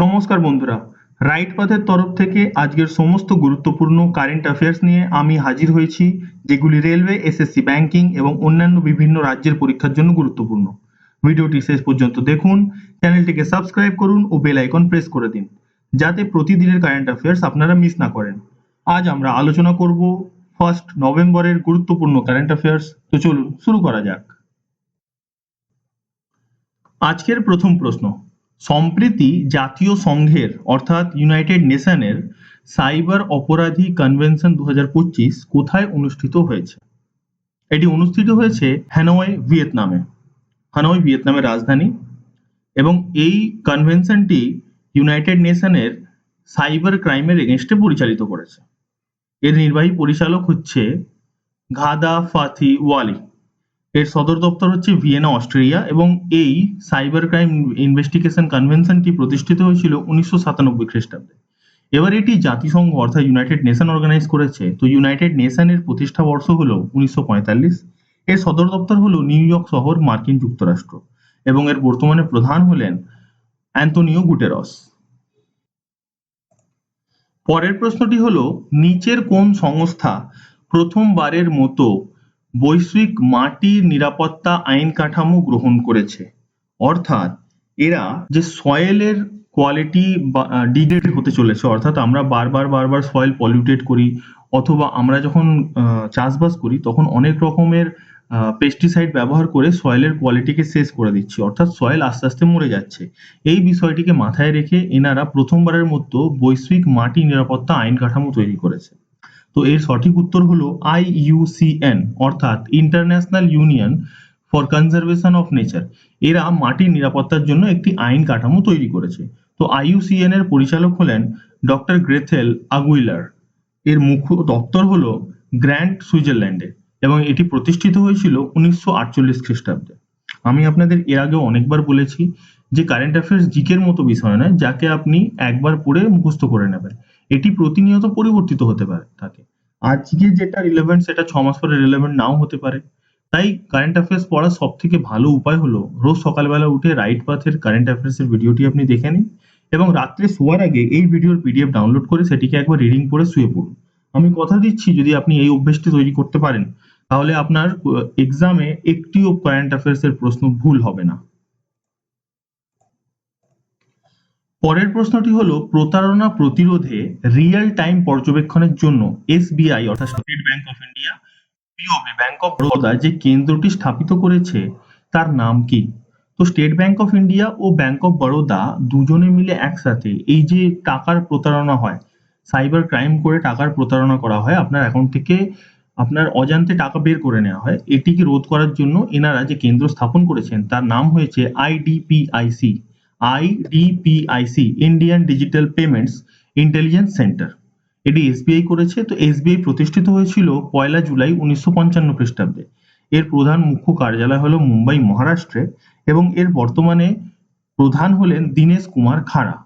নমস্কার বন্ধুরা, রাইট পাথের তরফ থেকে আজকের সমস্ত গুরুত্বপূর্ণ কারেন্ট অ্যাফেয়ার্স নিয়ে আমি হাজির হয়েছি, যেগুলি রেলওয়ে, এসএসসি, ব্যাংকিং এবং অন্যান্য বিভিন্ন রাজ্যের পরীক্ষার জন্য গুরুত্বপূর্ণ। ভিডিওটি শেষ পর্যন্ত দেখুন, চ্যানেলটিকে সাবস্ক্রাইব করুন ও বেল আইকন প্রেস করে দিন, যাতে প্রতিদিনের কারেন্ট অ্যাফেয়ার্স আপনারা মিস না করেন। আজ আমরা আলোচনা করব 1 নভেম্বরের গুরুত্বপূর্ণ কারেন্ট অ্যাফেয়ার্স। তো চলুন শুরু করা যাক। আজকের প্রথম প্রশ্ন, সম্প্রতি জাতীয় সংঘের অর্থাৎ ইউনাইটেড নেশনের সাইবার অপরাধী কনভেনশন 2025 কোথায় অনুষ্ঠিত হয়েছে? এটি অনুষ্ঠিত হয়েছে হ্যানয়, ভিয়েতনামে। হানয় ভিয়েতনামের রাজধানী, এবং এই কনভেনশনটি ইউনাইটেড নেশনের সাইবার ক্রাইমের এগেনস্টে পরিচালিত করেছে। এর নির্বাহী পরিচালক হচ্ছে ঘাদা ফাথি ওয়ালি। এর সদর দপ্তর হচ্ছে ভিয়েনা, অস্ট্রিয়া, এবং এই সাইবার ক্রাইম ইনভেস্টিগেশন কনভেনশনটি প্রতিষ্ঠিত হয়েছিল 1997 খ্রিস্টাব্দে। এবার এটি জাতিসংঘ অর্থাৎ ইউনাইটেড নেশন অর্গানাইজ করেছে। তো ইউনাইটেড নেশনের প্রতিষ্ঠা বর্ষ হলো 1945। এর সদর দপ্তর হলো নিউ ইয়র্ক শহর, মার্কিন যুক্তরাষ্ট্র, এবং এর বর্তমানে প্রধান হলেন অ্যান্তোনিও গুটেরস। পরের প্রশ্নটি হলো, নিচের কোন সংস্থা প্রথমবারের মতো বৈশ্বিক মাটির নিরাপত্তা আইন কাঠামো গ্রহণ করেছে? অর্থাৎ এরা যে সয়েলের কোয়ালিটি ডিগ্রেড হতে চলেছে, অর্থাৎ আমরা বারবার সয়েল পলিউটেড করি, অথবা আমরা যখন চাষবাস করি তখন অনেক রকমের পেস্টিসাইড ব্যবহার করে সয়েলের কোয়ালিটিকে শেষ করে দিচ্ছি, অর্থাৎ সয়েল আস্তে আস্তে মরে যাচ্ছে। এই বিষয়টিকে মাথায় রেখে এনারা প্রথমবারের মতো বৈশ্বিক মাটি নিরাপত্তা আইন কাঠামো তৈরি করেছে। তো এর সঠিক উত্তর হলো IUCN, অর্থাৎ international union for conservation of nature. এরা মাটির নিরাপত্তার জন্য একটি আইন কাঠামো তৈরি করেছে। তো IUCN এর পরিচালক হলেন ডক্টর গ্রেথেল আগুইলার। এর মুখ্য দপ্তর হলো গ্র্যান্ড, সুইজারল্যান্ডে, এবং এটি প্রতিষ্ঠিত হয়েছিল 1948 খ্রিস্টাব্দে। আমি আপনাদের এর আগেও অনেকবার বলেছি যে কারেন্ট অ্যাফেয়ার্স জিকের মতো বিষয় নয় যাকে আপনি একবার পড়ে মুখস্থ করে নেবেন। এটি প্রতিনিয়ত পরিবর্তিত হতে পারে থাকে। আজকে যেটা রিলেভেন্ট সেটা 6 মাস পরে রিলেভেন্ট নাও হতে পারে। তাই কারেন্ট অ্যাফেয়ার্স পড়ার সব থেকে ভালো উপায় হলো রোজ সকালবেলা উঠে রাইট পাথের কারেন্ট অ্যাফেয়ার্স এর ভিডিওটি আপনি দেখে নিন, এবং রাত্রে শোয়ার আগে এই ভিডিওর PDF ডাউনলোড করে সেটিকে একবার রিডিং পড়ে শুয়ে পড়ুন। আমি কথা দিচ্ছি, যদি আপনি এই অভ্যেসটি তৈরি করতে পারেন তাহলে আপনার এক্সামে একটিও কারেন্ট অ্যাফেয়ার্স এর প্রশ্ন ভুল হবে না। পরের প্রশ্নটি হলো, প্রতারণা প্রতিরোধে রিয়েল টাইম পর্যবেক্ষণের জন্য SBI অর্থাৎ state bank of India, BOB bank of Baroda যে কেন্দ্রটি স্থাপিত করেছে তার নাম কি? তো স্টেট ব্যাংক অফ ইন্ডিয়া ও ব্যাংক অফ বরোদা দুজনে মিলে একসাথে এই যে টাকার প্রতারণা হয়, সাইবার ক্রাইম করে টাকার প্রতারণা করা হয়, আপনার অ্যাকাউন্ট থেকে আপনার অজান্তে টাকা বের করে নেওয়া হয়, এটিকে রোধ করার জন্য এনারা যে কেন্দ্র স্থাপন করেছেন তার নাম হয়েছে IDPIC, Indian digital payments intelligence centre. এটি SBI করেছে। তো SBI প্রতিষ্ঠিত হয়েছিল 1 জুলাই 1955 খ্রিস্টাব্দে। এর প্রধান মুখ্য কার্যালয় হলো মুম্বাই, মহারাষ্ট্রে, এবং এর বর্তমানে প্রধান হলেন দীনেশ কুমার খাড়া।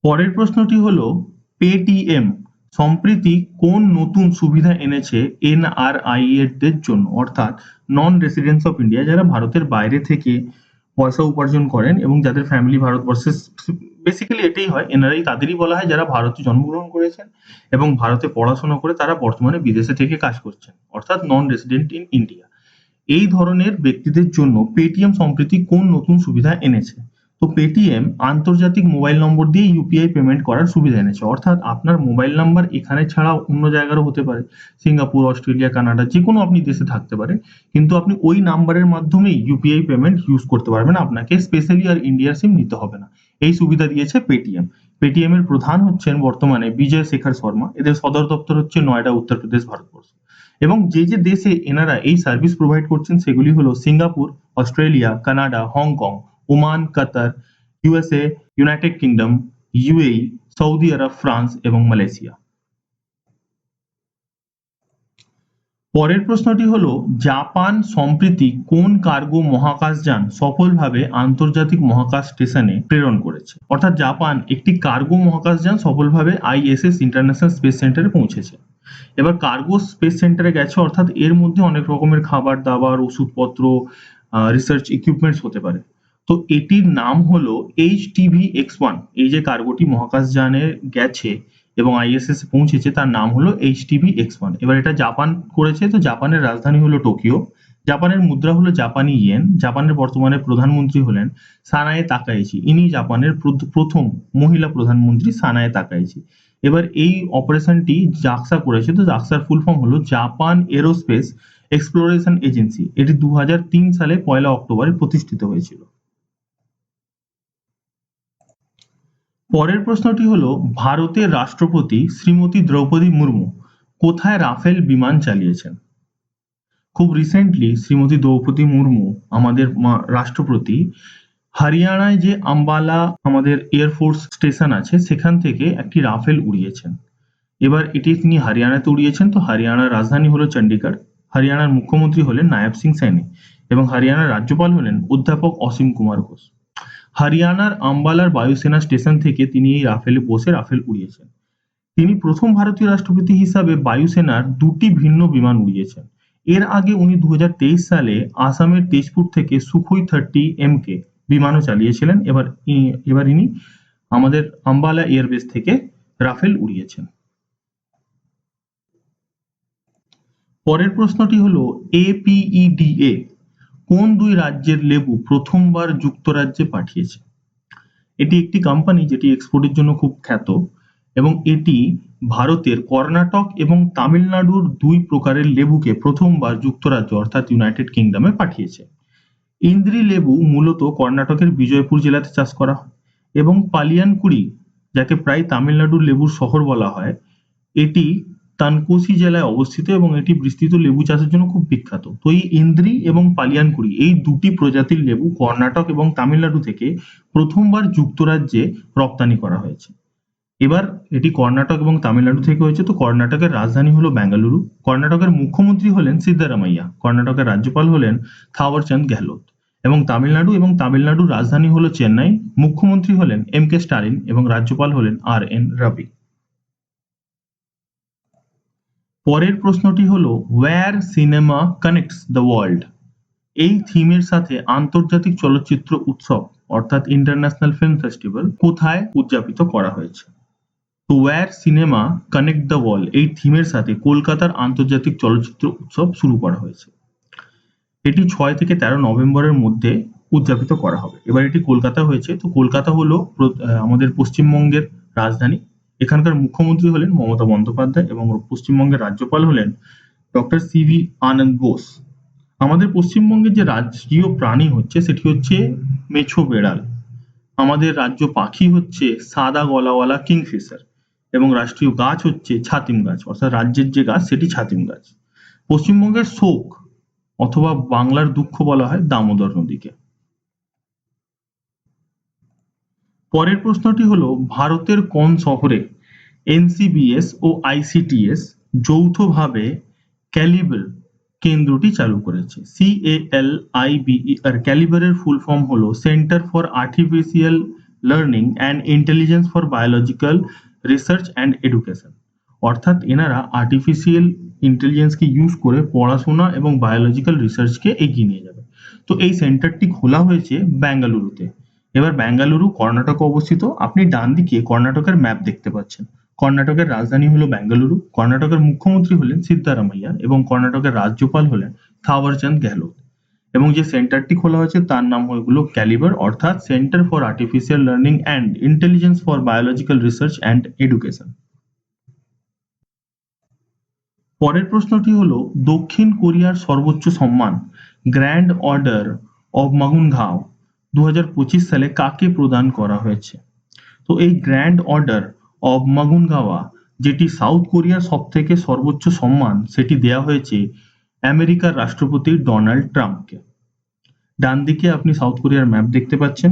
পরের প্রশ্নটি হলো, পেটিএম সম্প্রতি কোন নতুন সুবিধা এনেছে NRI দের জন্য, অর্থাৎ নন রেসিডেন্টস অফ ইন্ডিয়া, যারা ভারতের বাইরে থেকে পয়সা উপার্জন করেন এবং যাদের ফ্যামিলি ভারতবর্ষে, বেসিক্যালি এটাই হয়, NRI তাদেরই বলা হয় যারা ভারতে জন্মগ্রহণ করেছেন এবং ভারতে পড়াশোনা করে তারা বর্তমানে বিদেশে থেকে কাজ করছেন, অর্থাৎ নন রেসিডেন্ট ইন ইন্ডিয়া। এই ধরনের ব্যক্তিদের জন্য পেটিএম সম্প্রতি কোন নতুন সুবিধা এনেছে? তো পেটিএম আন্তর্জাতিক মোবাইল নম্বর দিয়ে UPI পেমেন্ট করার সুবিধা এনেছে, অর্থাৎ আপনার মোবাইল নাম্বার এখানে ছাড়াও অন্য জায়গারও হতে পারে, সিঙ্গাপুর, অস্ট্রেলিয়া, কানাডা, যে কোনো আপনি দেশে থাকতে পারে, কিন্তু আপনি ওই নাম্বারের মাধ্যমেই UPI পেমেন্ট ইউজ করতে পারবেন, আপনাকে স্পেশালি আর ইন্ডিয়ার সিম নিতে হবে না। এই সুবিধা দিয়েছে পেটিএম। পেটিএম এর প্রধান হচ্ছেন বর্তমানে বিজয় শেখর শর্মা। এদের সদর দপ্তর হচ্ছে নয়ডা, উত্তরপ্রদেশ, ভারতবর্ষ। এবং যে যে দেশে এনারা এই সার্ভিস প্রোভাইড করছেন সেগুলি হলো Singapore, Australia, Canada, Hong Kong, Oman, Qatar, USA, United Kingdom, UAE, Saudi Arabia, France এবং মালয়েশিয়া। পরের প্রশ্নটি হলো, জাপান সম্প্রতি কোন কার্গো মহাকাশযান সফলভাবে আন্তর্জাতিক মহাকাশ স্টেশনে প্রেরণ করেছে? অর্থাৎ জাপান একটি কার্গো মহাকাশযান সফলভাবে ISS ইন্টারন্যাশনাল স্পেস সেন্টারে পৌঁছেছে। এবার কার্গো স্পেস সেন্টারে গেছে, অর্থাৎ এর মধ্যে অনেক রকমের খাবার দাবার, ওষুধপত্র, রিসার্চ ইকুইপমেন্টস হতে পারে। তো তো এটির নাম হলো HTV-X1। এই যে কার্গোটি মহাকাশযানে গেছে এবং ISS এ পৌঁছেছে তার নাম হলো HTV-X1। এবার এটা জাপান করেছে, তো জাপানের রাজধানী হলো টোকিও। জাপানের মুদ্রা হলো জাপানি ইয়েন। জাপানের বর্তমানে প্রধানমন্ত্রী হলেন সানায়ে তাকাইচি। ইনি জাপানের প্রথম মহিলা প্রধানমন্ত্রী, সানায়ে তাকাইচি। এবার এই অপারেশনটি জাক্সা করেছে, তো জাক্সার ফুল ফর্ম হলো জাপান এরোস্পেস এক্সপ্লোরেশন এজেন্সি। এটি 2003 সালে 1 অক্টোবরে প্রতিষ্ঠিত হয়েছিল। পরের প্রশ্নটি হলো ভারতের রাষ্ট্রপতি শ্রীমতী দ্রৌপদী মুর্মু কোথায় রাফেল বিমান চালিয়েছেন? খুব রিসেন্টলি শ্রীমতী দ্রৌপদী মুর্মু আমাদের রাষ্ট্রপতি হরিয়ানায় যে আম্বালা আমাদের এয়ারফোর্স স্টেশন আছে সেখান থেকে একটি রাফেল উড়িয়েছেন। এবার এটি তিনি হরিয়ানাতে উড়িয়েছেন, তো হরিয়ানার রাজধানী হলো চণ্ডীগড়। হরিয়ানার মুখ্যমন্ত্রী হলেন নায়ব সিং সাইনি এবং হরিয়ানার রাজ্যপাল হলেন অধ্যাপক অসীম কুমার ঘোষ। হরিয়ানার আম্বালার বায়ুসেনা স্টেশন থেকে তিনি এই রাফেলে বসে রাফেল উড়িয়েছেন। তিনি প্রথম ভারতীয় রাষ্ট্রপতি হিসাবে বায়ুসেনার দুটি ভিন্ন বিমান উড়িয়েছেন। এর আগে উনি 2023 সালে আসামের তেজপুর থেকে সুখোই 30MK বিমানও চালিয়েছিলেন। এবার ইনি আমাদের আম্বালা এয়ারবেস থেকে রাফেল উড়িয়েছেন। পরের প্রশ্নটি হলো APEDA কোন দুই রাজ্যের লেবু প্রথমবার যুক্তরাজ্যে পাঠিয়েছে? এটি একটি কোম্পানি যেটি এক্সপোর্টের জন্য খুব খ্যাত এবং এটি ভারতের কর্ণাটক এবং তামিলনাড়ুর দুই প্রকারের লেবুকে প্রথমবার যুক্তরাজ্য অর্থাৎ ইউনাইটেড কিংডমে পাঠিয়েছে। ইন্দ্রি লেবু মূলত কর্ণাটকের বিজয়পুর জেলাতে চাষ করা হয় এবং পালিয়ানকুড়ি, যাকে প্রায় তামিলনাড়ুর লেবুর শহর বলা হয়, এটি তানকোসি জেলায় অবস্থিত এবং এটি বিস্তৃত লেবু চাষের জন্য খুব বিখ্যাত। তো এই ইন্দ্রি এবং পালিয়ানকুড়ি এই দুটি প্রজাতির লেবু কর্ণাটক এবং তামিলনাড়ু থেকে প্রথমবার যুক্তরাজ্যে রপ্তানি করা হয়েছে। এবার এটি কর্ণাটক এবং তামিলনাড়ু থেকে হয়েছে। তো কর্ণাটকের রাজধানী হলো বেঙ্গালুরু। কর্ণাটকের মুখ্যমন্ত্রী হলেন সিদ্দারামাইয়া। কর্ণাটকের রাজ্যপাল হলেন থাওয়ারচাঁদ গেহলোত এবং তামিলনাড়ুর রাজধানী হলো চেন্নাই। মুখ্যমন্ত্রী হলেন MK স্টালিন এবং রাজ্যপাল হলেন RN রাবি। পরের প্রশ্নটি হলো where cinema connects the world এই থিমের সাথে আন্তর্জাতিক চলচ্চিত্র উৎসব অর্থাৎ ইন্টারন্যাশনাল ফিল্ম ফেস্টিভ্যাল কোথায় উদযাপিত করা হয়েছে? তো where cinema connect the world এই থিমের সাথে কলকাতার আন্তর্জাতিক চলচ্চিত্র উৎসব শুরু করা হয়েছে। এটি 6 থেকে 13 নভেম্বরের মধ্যে উদযাপিত করা হবে। এবার এটি কলকাতা হয়েছে। তো কলকাতা হলো আমাদের পশ্চিমবঙ্গের রাজধানী। এখানকার মুখ্যমন্ত্রী হলেন মমতা বন্দ্যোপাধ্যায় এবং পশ্চিমবঙ্গের রাজ্যপাল হলেন ডক্টর CV আনন্দ বোস। আমাদের পশ্চিমবঙ্গের যে রাষ্ট্রীয় প্রাণী হচ্ছে সেটি হচ্ছে মেছো বেড়াল। আমাদের রাজ্য পাখি হচ্ছে সাদা গলাওয়ালা কিংফিশার এবং রাষ্ট্রীয় গাছ হচ্ছে ছাতিম গাছ, অর্থাৎ রাজ্যের যে গাছ সেটি ছাতিম গাছ। পশ্চিমবঙ্গের শোক অথবা বাংলার দুঃখ বলা হয় দামোদর নদীকে। পরের প্রশ্নটি হলো ভারতের কোন শহরে NCBS ও ICTS যৌথভাবে ক্যালিবার কেন্দ্রটি চালু করেছে? CALIBER ক্যালিবারের ফুল ফর্ম হলো centre for artificial learning and intelligence for biological research and education. অর্থাৎ এনারা আর্টিফিশিয়াল ইন্টেলিজেন্সকে ইউজ করে পড়াশোনা এবং বায়োলজিক্যাল রিসার্চকে এগিয়ে নিয়ে যাবে। তো এই সেন্টারটি খোলা হয়েছে বেঙ্গালুরুতে। এবার বেঙ্গালুরু কর্ণাটকে অবস্থিত। আপনি ডান দিকে কর্ণাটকের ম্যাপ দেখতে পাচ্ছেন। কর্ণাটকের রাজধানী হলো বেঙ্গালুরু। কর্ণাটকের মুখ্যমন্ত্রী হলেন সিদ্দারামাইয়া এবং কর্ণাটকের রাজ্যপাল হলেন থাওয়ারচাঁদ গেহলোত এবং যে সেন্টারটি খোলা হয়েছে তার নাম হলো ক্যালিবার অর্থাৎ centre for artificial learning and intelligence for biological research and education. পরের প্রশ্নটি হলো দক্ষিণ কোরিয়ার সর্বোচ্চ সম্মান গ্র্যান্ড অর্ডার অব মাগুনগাঁও 2025 সালে কাকে প্রদান করা হয়েছে? তো এই গ্র্যান্ড অর্ডার অব মাগুনগাওয়া যেটি সাউথ কোরিয়ার সবথেকে সর্বোচ্চ সম্মান সেটি দেয়া হয়েছে আমেরিকার রাষ্ট্রপতি ডোনাল্ড ট্রাম্পকে। ডান দিকে আপনি সাউথ কোরিয়ার ম্যাপ দেখতে পাচ্ছেন।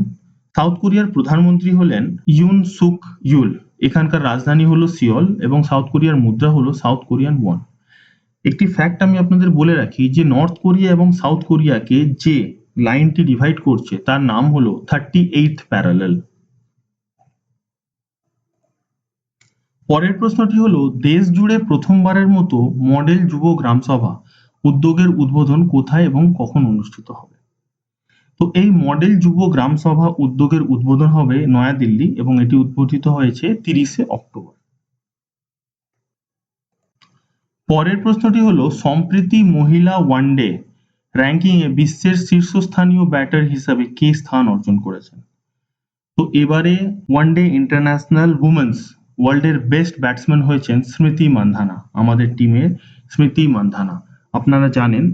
সাউথ কোরিয়ার প্রধানমন্ত্রী হলেন ইউন সুক ইউল। এখানকার রাজধানী হলো সিওল এবং সাউথ কোরিয়ার মুদ্রা হলো সাউথ কোরিয়ান ওয়ান। একটি ফ্যাক্ট আমি আপনাদের বলে রাখি যে নর্থ কোরিয়া এবং সাউথ কোরিয়াকে যে লাইনটি ডিভাইড করছে তার নাম হলো 38th প্যারালাল। পরের প্রশ্নটি হলো দেশ জুড়ে প্রথমবারের মতো মডেল যুব গ্রামসভা উদ্যোগের উদ্বোধন কোথায় এবং কখন অনুষ্ঠিত হবে? তো এই মডেল যুব গ্রাম সভা উদ্যোগের উদ্বোধন হবে নয়াদিল্লি এবং এটি উদ্বোধিত হয়েছে 30শে অক্টোবর। পরের প্রশ্নটি হলো সম্প্রতি মহিলা ওয়ানডে র্যাঙ্কিংয়ে বিশ্বের শীর্ষস্থানীয় ব্যাটার হিসাবে কে স্থান অর্জন করেছেন? তো এবারে ওয়ানডে ইন্টারন্যাশনাল উমেন্স ওয়ার্ল্ডের বেস্ট ব্যাটসম্যান হয়েছেন স্মৃতি মান্ধানা, আমাদের টিমের স্মৃতি মান্ধানা। আপনারা জানেন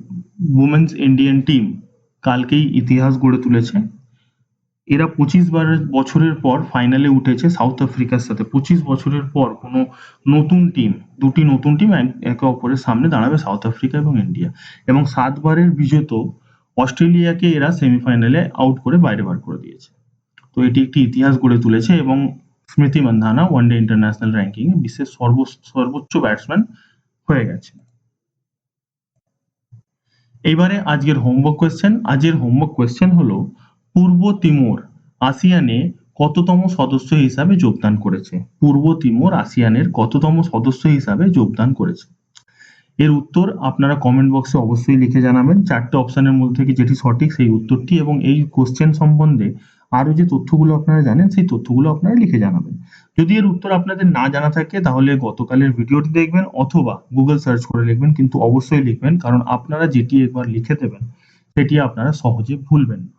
উমেন্স ইন্ডিয়ান টিম কালকেই ইতিহাস গড়ে তুলেছে। এরা 25 বছরের পর ফাইনালে উঠেছে সাউথ আফ্রিকার সাথে। 25 বছরের পর কোনো নতুন টিম, দুটি নতুন টিম একে অপরের সামনে দাঁড়াবে, সাউথ আফ্রিকা এবং ইন্ডিয়া। এবং 7 বারের বিজেত অস্ট্রেলিয়াকে এরা সেমিফাইনালে আউট করে বাইরে বার করে দিয়েছে। তো এটি একটি ইতিহাস গড়ে তুলেছে এবং স্মৃতি মান্ধানা ওয়ানডে ইন্টারন্যাশনাল র্যাঙ্কিং এ বিশ্বের সর্বোচ্চ ব্যাটসম্যান হয়ে গেছে। এইবারে আজকের হোমওয়ার্ক কোয়েশ্চেন। আজকের হোমওয়ার্ক কোয়েশ্চেন হলো পূর্ব তিমোর আসিয়ানে কততম সদস্য হিসাবে যোগদান করেছে? পূর্ব তিমোর আসিয়ানের কততম সদস্য হিসাবে যোগদান করেছে? এর উত্তর আপনারা কমেন্ট বক্সে অবশ্যই লিখে জানাবেন। 4টে অপশনের মধ্যে থেকে যেটি সঠিক সেই উত্তরটি, এবং এই কোশ্চেন সম্বন্ধে আরো যে তথ্যগুলো আপনারা জানেন সেই তথ্যগুলো আপনারা লিখে জানাবেন। যদি এর উত্তর আপনাদের না জানা থাকে তাহলে গতকালের ভিডিওটি দেখবেন অথবা গুগল সার্চ করে লিখবেন, কিন্তু অবশ্যই লিখবেন, কারণ আপনারা যেটি একবার লিখে দেবেন সেটি আপনারা সহজে ভুলবেন না।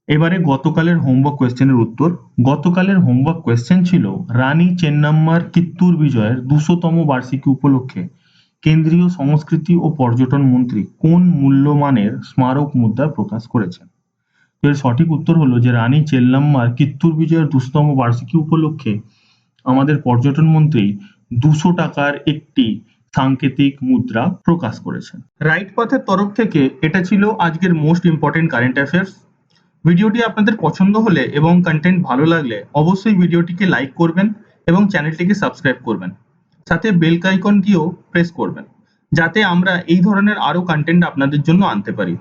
এবারে গতকালের হোমওয়ার্ক কোয়েশ্চেনের উত্তর। গতকালের হোমওয়ার্ক কোয়েশ্চেন ছিল রানী চেন্নাম্মার কিত্তুর বিজয়ের 200তম বার্ষিকী উপলক্ষে কেন্দ্রীয় সংস্কৃতি ও পর্যটন মন্ত্রী কোন মূল্যমানের স্মারক মুদ্রা প্রকাশ করেছেন? এর সঠিক উত্তর হলো যে রানী চেন্নাম্মার কিত্তুর বিজয়ের 200তম বার্ষিকী উপলক্ষে আমাদের পর্যটন মন্ত্রী 200 টাকার একটি সাংকেতিক মুদ্রা প্রকাশ করেছেন। রাইট পাথের তরফ থেকে এটা ছিল আজকের মোস্ট ইম্পর্টেন্ট কারেন্ট অ্যাফেয়ার্স। ভিডিওটি আপনাদের পছন্দ হলে এবং কন্টেন্ট ভালো লাগলে অবশ্যই ভিডিওটিকে লাইক করবেন এবং চ্যানেলটিকে সাবস্ক্রাইব করবেন, সাথে বেল আইকনটিও প্রেস করবেন, যাতে আমরা এই ধরনের আরো কন্টেন্ট আপনাদের জন্য আনতে পারি।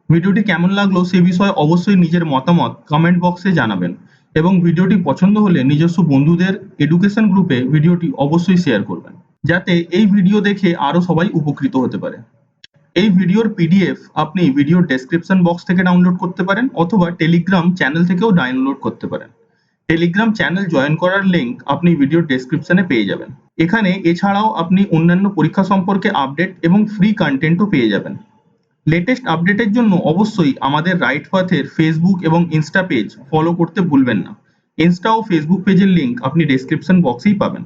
ভিডিওটি কেমন লাগলো সে বিষয়ে অবশ্যই নিজের মতামত কমেন্ট বক্সে জানাবেন, এবং ভিডিওটি পছন্দ হলে নিজস্ব বন্ধুদের এডুকেশন গ্রুপে ভিডিওটি অবশ্যই শেয়ার করবেন, যাতে এই ভিডিও দেখে আরো সবাই উপকৃত হতে পারে। এই ভিডিওর পিডিএফ আপনি ভিডিওর ডেসক্রিপশন বক্স থেকে ডাউনলোড করতে পারেন অথবা টেলিগ্রাম চ্যানেল থেকেও ডাউনলোড করতে পারেন। টেলিগ্রাম চ্যানেল জয়েন করার লিংক আপনি ভিডিওর ডেসক্রিপশনে পেয়ে যাবেন। এখানে এছাড়াও আপনি অন্যান্য পরীক্ষা সম্পর্কে আপডেট এবং ফ্রি কন্টেন্টও পেয়ে যাবেন। লেটেস্ট আপডেটের জন্য অবশ্যই আমাদের রাইট পাথের ফেসবুক এবং ইনস্টা পেজ ফলো করতে ভুলবেন না। ইনস্টা ও ফেসবুক পেজের লিংক আপনি ডেসক্রিপশন বক্সেই পাবেন।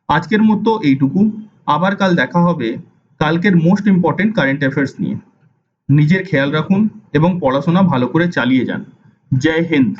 আজকের মতো এইটুকু। আবার কাল দেখা হবে কালকের মোস্ট ইম্পর্টেন্ট কারেন্ট অ্যাফেয়ার্স নিয়ে। নিজের খেয়াল রাখুন এবং পড়াশোনা ভালো করে চালিয়ে যান। জয় হিন্দ।